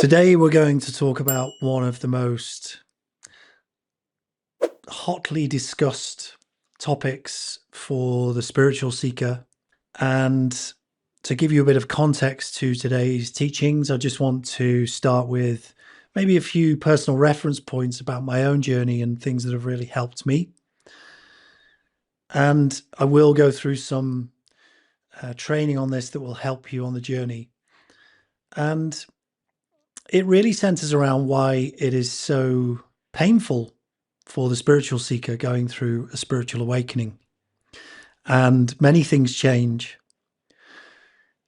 Today we're going to talk about one of the most hotly discussed topics for the spiritual seeker. And to give you a bit of context to today's teachings, I just want to start with maybe a few personal reference points about my own journey and things that have really helped me. And I will go through some training on this that will help you on the journey. And it really centers around why it is so painful for the spiritual seeker going through a spiritual awakening. And many things change.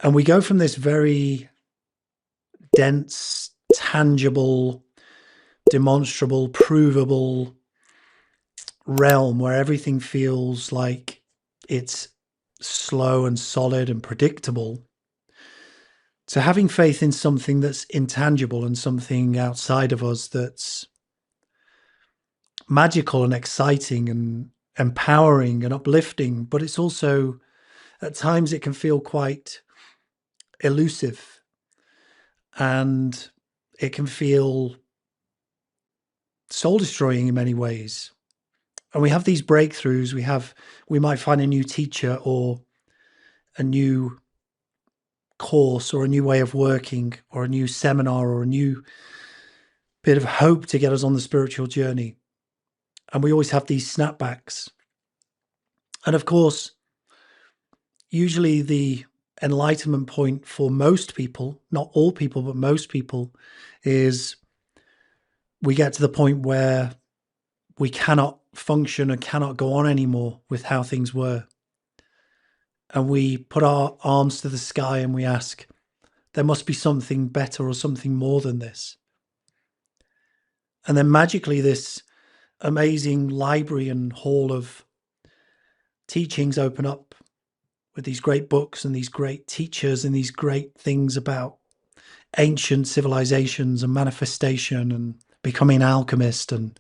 And we go from this very dense, tangible, demonstrable, provable realm where everything feels like it's slow and solid and predictable, to having faith in something that's intangible and something outside of us that's magical and exciting and empowering and uplifting, but it's also, at times, it can feel quite elusive, and it can feel soul destroying in many ways. And we have these breakthroughs. We might find a new teacher or a new course or a new way of working or a new seminar or a new bit of hope to get us on the spiritual journey. And we always have these snapbacks. And of course, usually the enlightenment point for most people, not all people, but most people, is we get to the point where we cannot function and cannot go on anymore with how things were. And we put our arms to the sky and we ask, there must be something better or something more than this. And then magically this amazing library and hall of teachings open up with these great books and these great teachers and these great things about ancient civilizations and manifestation and becoming an alchemist and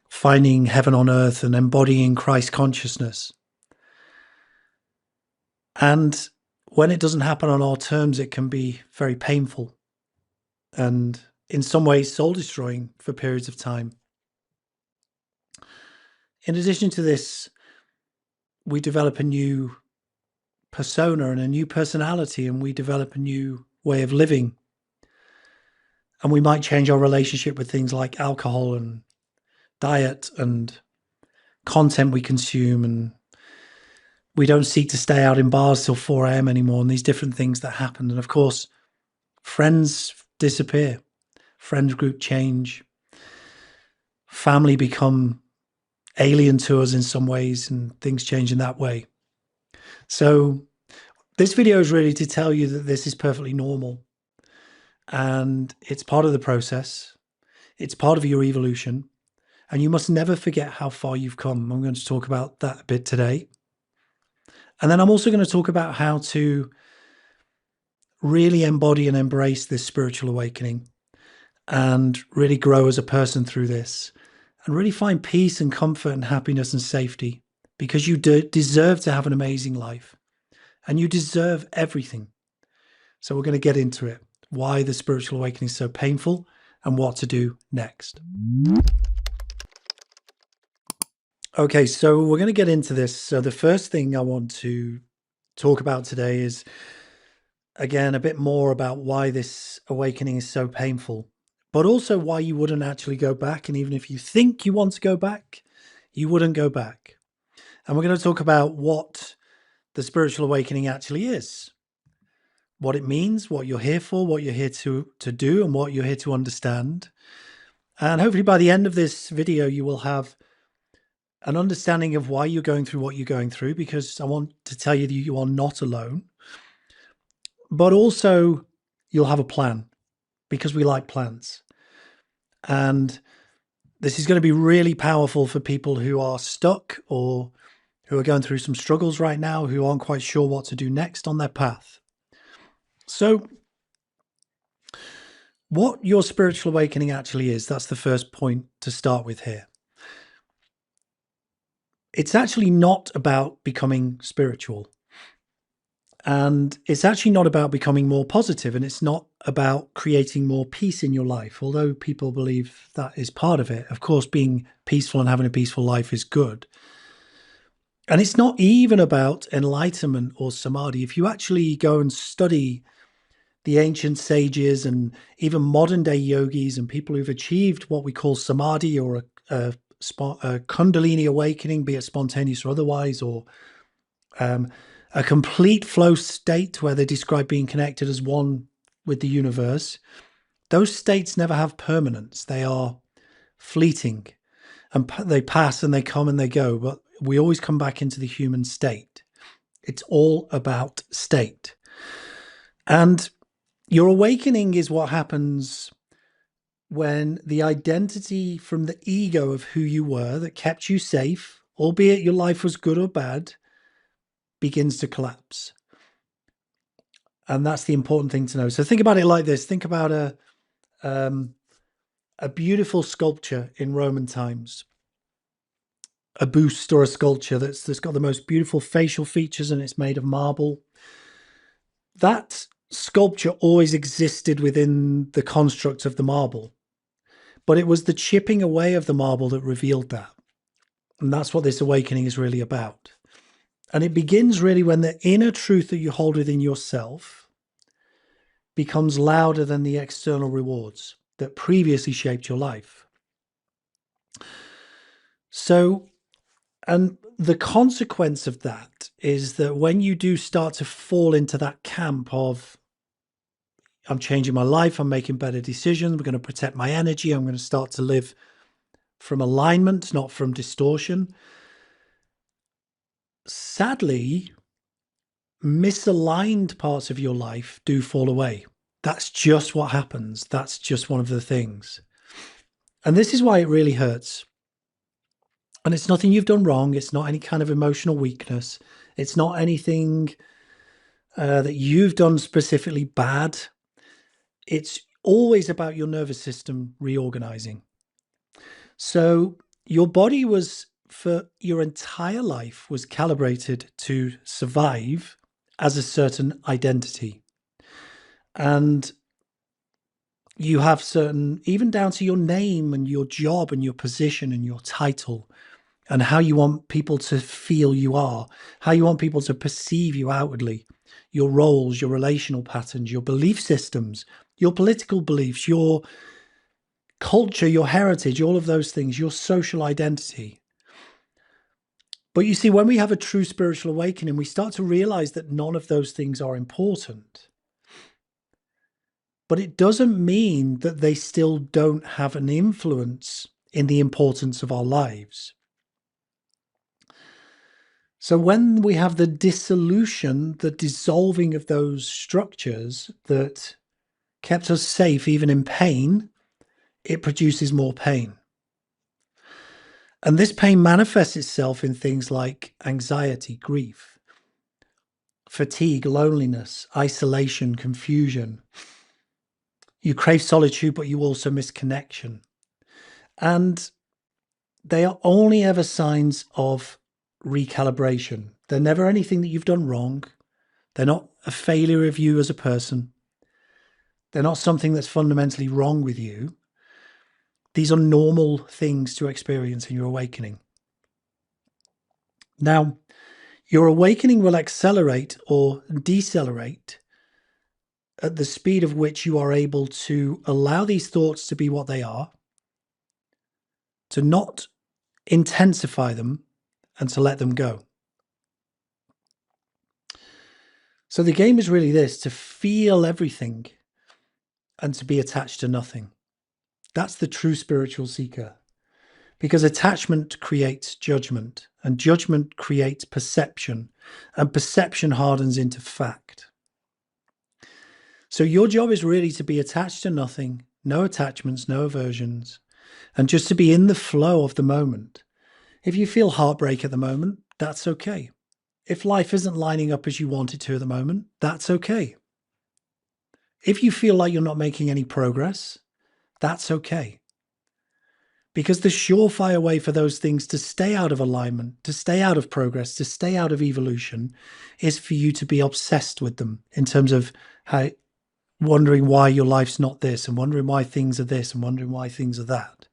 finding heaven on earth and embodying Christ consciousness. And when it doesn't happen on our terms, it can be very painful and in some ways soul destroying for periods of time. In addition to this, we develop a new persona and a new personality, and we develop a new way of living. And we might change our relationship with things like alcohol and diet and content we consume, and we don't seek to stay out in bars till 4 a.m. anymore, and these different things that happen. And of course, friends disappear, friend group change, family become alien to us in some ways, and things change in that way. So this video is really to tell you that this is perfectly normal, and it's part of the process. It's part of your evolution, and you must never forget how far you've come. I'm going to talk about that a bit today. And then I'm also going to talk about how to really embody and embrace this spiritual awakening and really grow as a person through this and really find peace and comfort and happiness and safety, because you deserve to have an amazing life and you deserve everything. So we're going to get into it, why the spiritual awakening is so painful and what to do next. Okay, so we're going to get into this. So the first thing I want to talk about today is, again, a bit more about why this awakening is so painful, but also why you wouldn't actually go back. And even if you think you want to go back, you wouldn't go back. And we're going to talk about what the spiritual awakening actually is, what it means, what you're here for, what you're here to do, and what you're here to understand. And hopefully by the end of this video, you will have an understanding of why you're going through what you're going through, because I want to tell you that you are not alone. But also you'll have a plan, because we like plans. And this is going to be really powerful for people who are stuck or who are going through some struggles right now, who aren't quite sure what to do next on their path. So what your spiritual awakening actually is, that's the first point to start with here. It's actually not about becoming spiritual. And it's actually not about becoming more positive, and it's not about creating more peace in your life, although people believe that is part of it. Of course, being peaceful and having a peaceful life is good. And it's not even about enlightenment or samadhi. If you actually go and study the ancient sages and even modern day yogis and people who've achieved what we call samadhi, or a kundalini awakening, be it spontaneous or otherwise, or a complete flow state where they describe being connected as one with the universe, those states never have permanence. They are fleeting, and they pass and they come and they go, but we always come back into the human state. It's all about state. And your awakening is what happens when the identity from the ego of who you were that kept you safe, albeit your life was good or bad, begins to collapse. And that's the important thing to know. So think about it like this. Think about a beautiful sculpture in Roman times, a buste or a sculpture that's got the most beautiful facial features and it's made of marble. That sculpture always existed within the construct of the marble, but it was the chipping away of the marble that revealed that. And that's what this awakening is really about. And it begins really when the inner truth that you hold within yourself becomes louder than the external rewards that previously shaped your life. So, and the consequence of that is that when you do start to fall into that camp of, I'm changing my life, I'm making better decisions, I'm going to protect my energy, I'm going to start to live from alignment, not from distortion. Sadly, misaligned parts of your life do fall away. That's just what happens. That's just one of the things. And this is why it really hurts. And it's nothing you've done wrong. It's not any kind of emotional weakness. It's not anything that you've done specifically bad. It's always about your nervous system reorganizing. So your body was, for your entire life, was calibrated to survive as a certain identity. And you have certain, even down to your name and your job and your position and your title, and how you want people to feel you are, how you want people to perceive you outwardly, your roles, your relational patterns, your belief systems, your political beliefs, your culture, your heritage, all of those things, your social identity. But you see, when we have a true spiritual awakening, we start to realize that none of those things are important. But it doesn't mean that they still don't have an influence in the importance of our lives. So when we have the dissolution, the dissolving of those structures that kept us safe, even in pain, it produces more pain. And this pain manifests itself in things like anxiety, grief, fatigue, loneliness, isolation, confusion. You crave solitude, but you also miss connection. And they are only ever signs of recalibration. They're never anything that you've done wrong. They're not a failure of you as a person. They're not something that's fundamentally wrong with you. These are normal things to experience in your awakening. Now, your awakening will accelerate or decelerate at the speed of which you are able to allow these thoughts to be what they are, to not intensify them, and to let them go. So the game is really this: to feel everything and to be attached to nothing. That's the true spiritual seeker. Because attachment creates judgment, and judgment creates perception, and perception hardens into fact. So your job is really to be attached to nothing, no attachments, no aversions, and just to be in the flow of the moment. If you feel heartbreak at the moment, that's okay. If life isn't lining up as you want it to at the moment, that's okay. If you feel like you're not making any progress, that's okay. Because the surefire way for those things to stay out of alignment, to stay out of progress, to stay out of evolution, is for you to be obsessed with them in terms of how, wondering why your life's not this, and wondering why things are this, and wondering why things are that.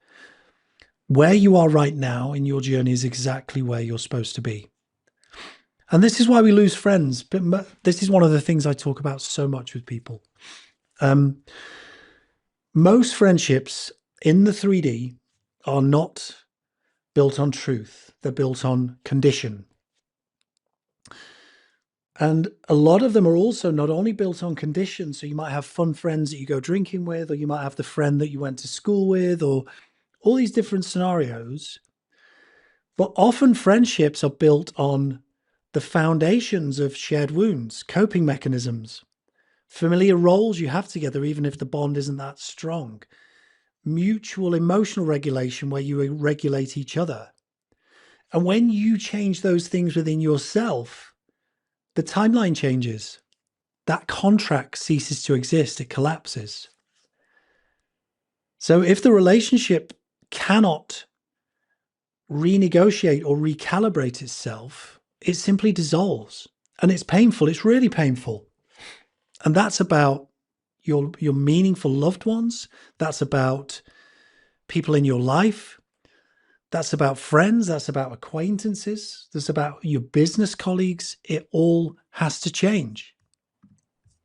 Where you are right now in your journey is exactly where you're supposed to be. And this is why we lose friends. But this is one of the things I talk about so much with people. Most friendships in the 3D are not built on truth. They're built on condition. And a lot of them are also not only built on condition. So you might have fun friends that you go drinking with, or you might have the friend that you went to school with, or all these different scenarios. But often friendships are built on the foundations of shared wounds, coping mechanisms, familiar roles you have together, even if the bond isn't that strong, mutual emotional regulation where you regulate each other. And when you change those things within yourself, the timeline changes. That contract ceases to exist. It collapses. So if the relationship cannot renegotiate or recalibrate itself, it simply dissolves. And it's painful. It's really painful. And that's about your meaningful loved ones. That's about people in your life. That's about friends. That's about acquaintances. That's about your business colleagues. It all has to change.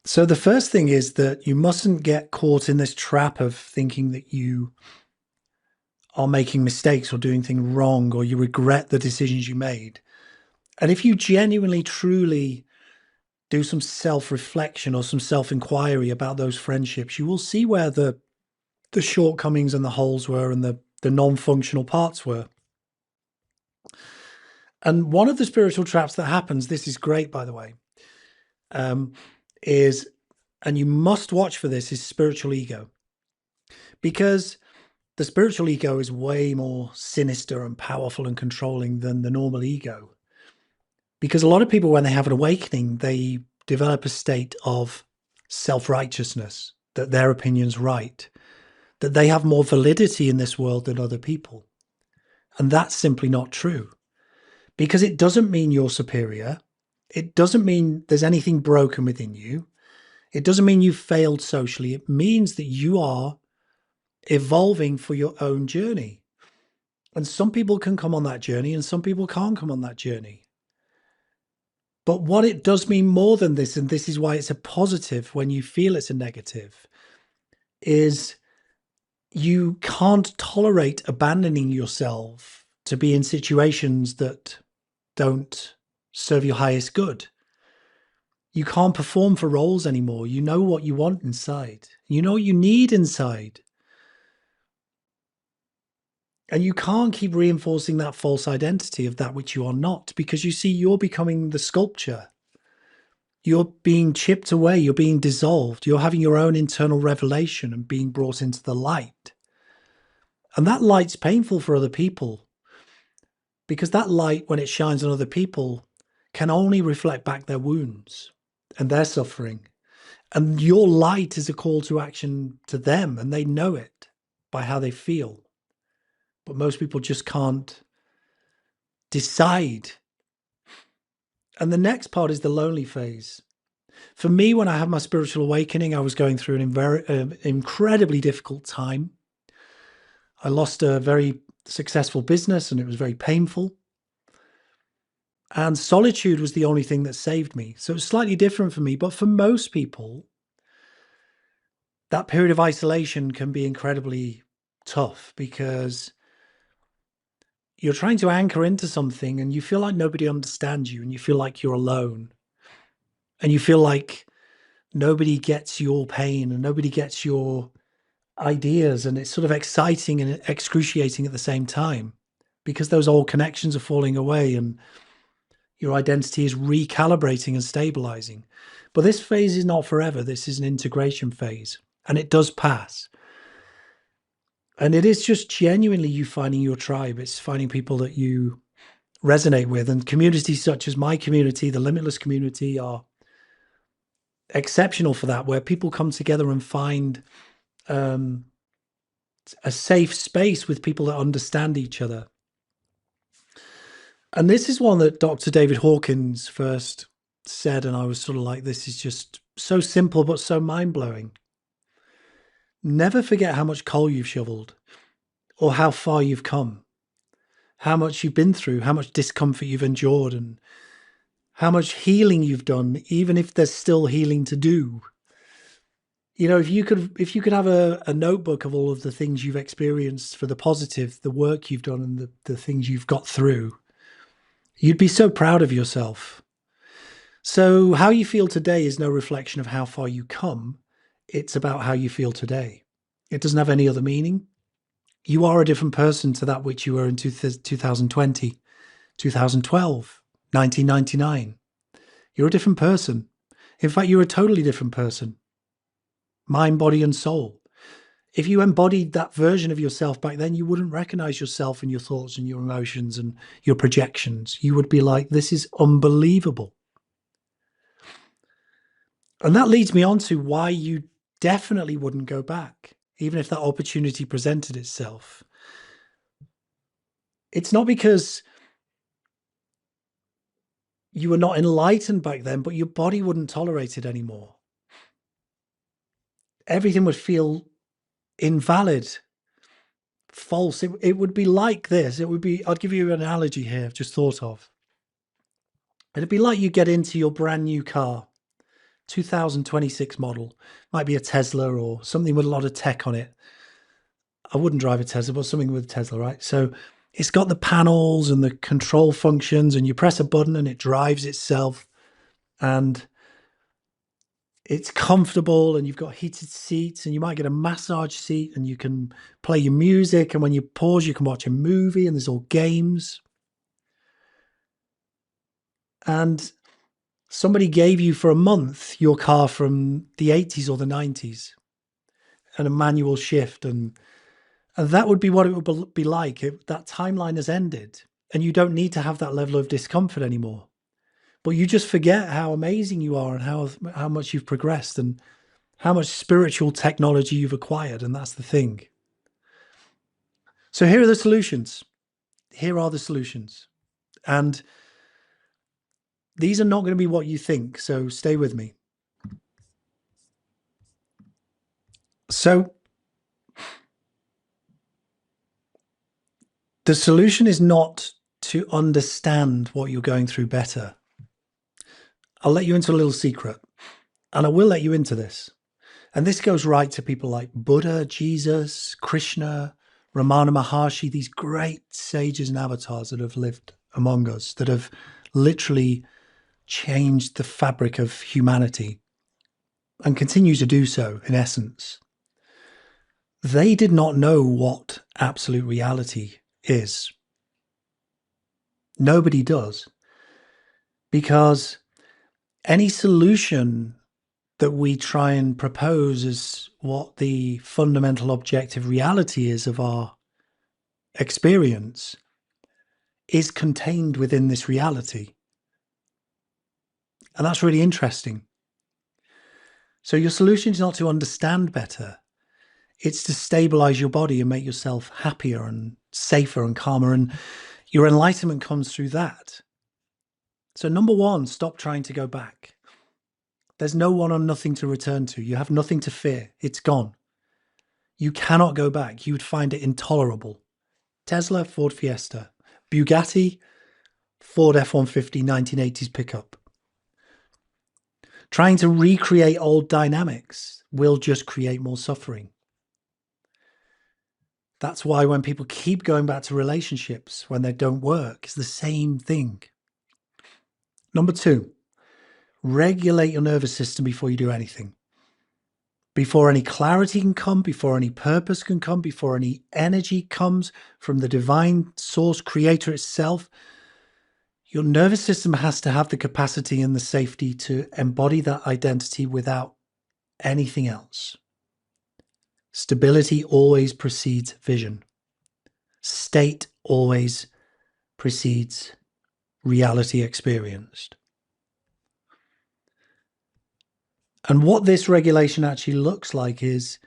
So the first thing is that you mustn't get caught in this trap of thinking that you are making mistakes or doing things wrong, or you regret the decisions you made. And if you genuinely, truly do some self-reflection or some self-inquiry about those friendships, you will see where the shortcomings and the holes were, and the non-functional parts were. And one of the spiritual traps that happens, this is great, by the way, is, and you must watch for this, is spiritual ego. Because the spiritual ego is way more sinister and powerful and controlling than the normal ego. Because a lot of people, when they have an awakening, they develop a state of self-righteousness, that their opinion's right, that they have more validity in this world than other people. And that's simply not true. Because it doesn't mean you're superior. It doesn't mean there's anything broken within you. It doesn't mean you've failed socially. It means that you are evolving for your own journey. And some people can come on that journey and some people can't come on that journey. But what it does mean more than this, and this is why it's a positive when you feel it's a negative, is you can't tolerate abandoning yourself to be in situations that don't serve your highest good. You can't perform for roles anymore. You know what you want inside. You know what you need inside. And you can't keep reinforcing that false identity of that which you are not, because you see, you're becoming the sculpture. You're being chipped away. You're being dissolved. You're having your own internal revelation and being brought into the light. And that light's painful for other people, because that light, when it shines on other people, can only reflect back their wounds and their suffering. And your light is a call to action to them, and they know it by how they feel. But most people just can't decide. And the next part is the lonely phase. For me, when I had my spiritual awakening, I was going through an incredibly difficult time. I lost a very successful business, and it was very painful. And solitude was the only thing that saved me. So it was slightly different for me. But for most people, that period of isolation can be incredibly tough, because you're trying to anchor into something and you feel like nobody understands you, and you feel like you're alone, and you feel like nobody gets your pain and nobody gets your ideas. And it's sort of exciting and excruciating at the same time, because those old connections are falling away and your identity is recalibrating and stabilizing. But this phase is not forever. This is an integration phase, and it does pass. And it is just genuinely you finding your tribe. It's finding people that you resonate with. And communities such as my community, the Limitless community, are exceptional for that, where people come together and find a safe space with people that understand each other. And this is one that Dr. David Hawkins first said, and I was sort of like, this is just so simple, but so mind-blowing. Never forget how much coal you've shoveled, or how far you've come, how much you've been through, how much discomfort you've endured, and how much healing you've done, even if there's still healing to do. You know, if you could have a notebook of all of the things you've experienced for the positive, the work you've done and the things you've got through, you'd be so proud of yourself. So how you feel today is no reflection of how far you come. It's about how you feel today. It doesn't have any other meaning. You are a different person to that which you were in 2020, 2012, 1999. You're a different person. In fact, you're a totally different person. Mind, body, and soul. If you embodied that version of yourself back then, you wouldn't recognize yourself and your thoughts and your emotions and your projections. You would be like, this is unbelievable. And that leads me on to why you definitely wouldn't go back, even if that opportunity presented itself. It's not because you were not enlightened back then, but your body wouldn't tolerate it anymore. Everything would feel invalid, false. It would be like this. It would be, I'd give you an analogy here I've just thought of. It'd be like you get into your brand new car, 2026 model, might be a Tesla or something with a lot of tech on it. I wouldn't drive a Tesla, but something with Tesla, right? So it's got the panels and the control functions, and you press a button and it drives itself, and it's comfortable, and you've got heated seats, and you might get a massage seat, and you can play your music, and when you pause, you can watch a movie, and there's all games. And somebody gave you for a month your car from the 80s or the 90s and a manual shift, and that would be what it would be like. That timeline has ended, and you don't need to have that level of discomfort anymore. But you just forget how amazing you are and how much you've progressed and how much spiritual technology you've acquired. And that's the thing. So here are the solutions. Here are the solutions. And these are not going to be what you think. So stay with me. So the solution is not to understand what you're going through better. I'll let you into a little secret, and I will let you into this. And this goes right to people like Buddha, Jesus, Krishna, Ramana Maharshi, these great sages and avatars that have lived among us, that have literally changed the fabric of humanity and continue to do so in essence. They did not know what absolute reality is. Nobody does. Because any solution that we try and propose as what the fundamental objective reality is of our experience is contained within this reality. And that's really interesting. So your solution is not to understand better. It's to stabilize your body and make yourself happier and safer and calmer. And your enlightenment comes through that. So number one, stop trying to go back. There's no one or nothing to return to. You have nothing to fear. It's gone. You cannot go back. You would find it intolerable. Tesla, Ford Fiesta, Bugatti, Ford F-150 1980s pickup. Trying to recreate old dynamics will just create more suffering. That's why when people keep going back to relationships when they don't work, it's the same thing. Number two, regulate your nervous system before you do anything. Before any clarity can come, before any purpose can come, before any energy comes from the divine source creator itself, your nervous system has to have the capacity and the safety to embody that identity without anything else. Stability always precedes vision. State always precedes reality experienced. And what this regulation actually looks like is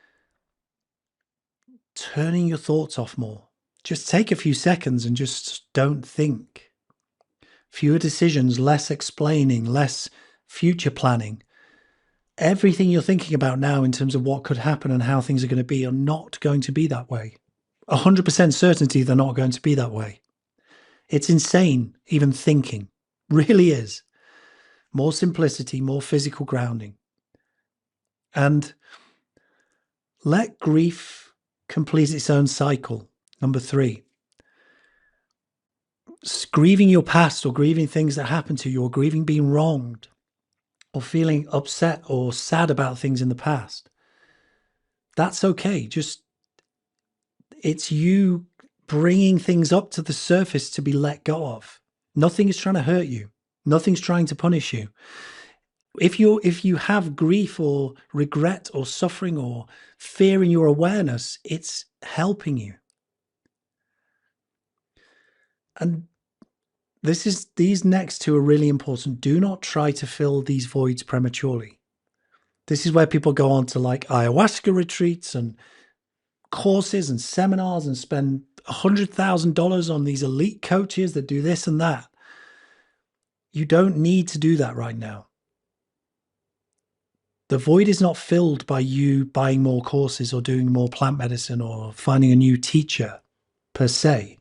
turning your thoughts off more. Just take a few seconds and just don't think. Fewer decisions, less explaining, less future planning. Everything you're thinking about now in terms of what could happen and how things are going to be are not going to be that way. 100% certainty they're not going to be that way. It's insane, even thinking. Really is. More simplicity, more physical grounding. And let grief complete its own cycle. Number 3. Grieving your past or grieving things that happened to you or grieving being wronged or feeling upset or sad about things in the past. That's okay. Just, it's you bringing things up to the surface to be let go of. Nothing is trying to hurt you. Nothing's trying to punish you. If you have grief or regret or suffering or fear in your awareness, it's helping you. And these next 2 are really important. Do not try to fill these voids prematurely. This is where people go on to like ayahuasca retreats and courses and seminars and spend $100,000 on these elite coaches that do this and that. You don't need to do that right now. The void is not filled by you buying more courses or doing more plant medicine or finding a new teacher per se.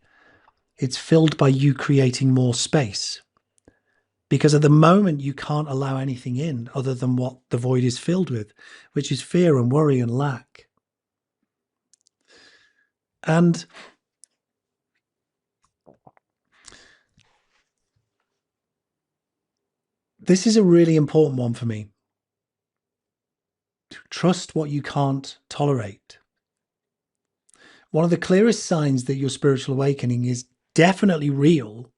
It's filled by you creating more space. Because at the moment, you can't allow anything in other than what the void is filled with, which is fear and worry and lack. And this is a really important one for me. Trust what you can't tolerate. One of the clearest signs that your spiritual awakening is definitely real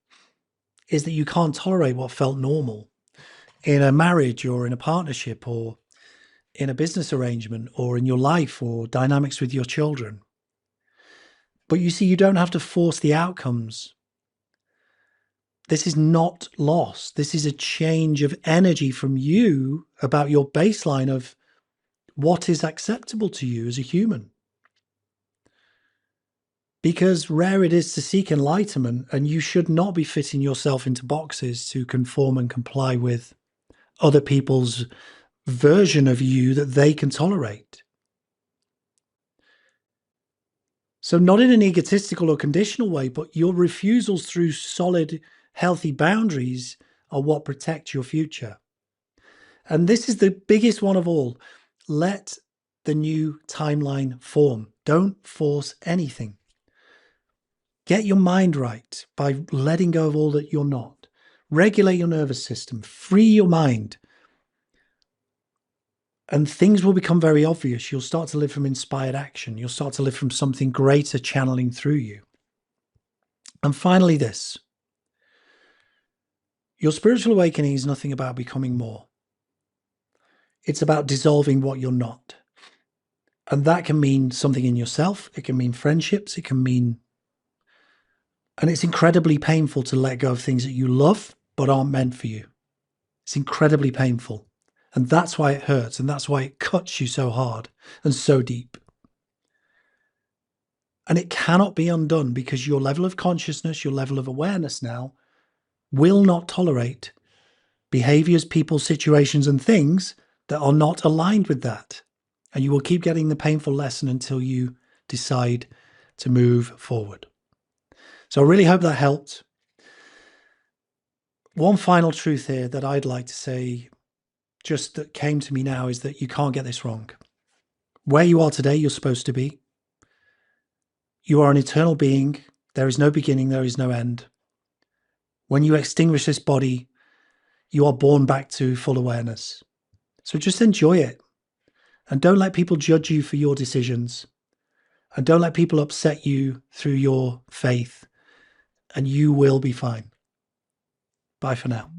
is that you can't tolerate what felt normal in a marriage or in a partnership or in a business arrangement or in your life or dynamics with your children. But you see, you don't have to force the outcomes. This is not loss. This is a change of energy from you about your baseline of what is acceptable to you as a human. Because rare it is to seek enlightenment, and you should not be fitting yourself into boxes to conform and comply with other people's version of you that they can tolerate. So not in an egotistical or conditional way, but your refusals through solid, healthy boundaries are what protect your future. And this is the biggest one of all. Let the new timeline form. Don't force anything. Get your mind right by letting go of all that you're not. Regulate your nervous system. Free your mind. And things will become very obvious. You'll start to live from inspired action. You'll start to live from something greater channeling through you. And finally, this. Your spiritual awakening is nothing about becoming more. It's about dissolving what you're not. And that can mean something in yourself. It can mean friendships. It can mean... And it's incredibly painful to let go of things that you love but aren't meant for you. It's incredibly painful. And that's why it hurts. And that's why it cuts you so hard and so deep. And it cannot be undone because your level of consciousness, your level of awareness now will not tolerate behaviors, people, situations, and things that are not aligned with that. And you will keep getting the painful lesson until you decide to move forward. So I really hope that helped. One final truth here that I'd like to say, just that came to me now, is that you can't get this wrong. Where you are today, you're supposed to be. You are an eternal being. There is no beginning, there is no end. When you extinguish this body, you are born back to full awareness. So just enjoy it. And don't let people judge you for your decisions. And don't let people upset you through your faith. And you will be fine. Bye for now.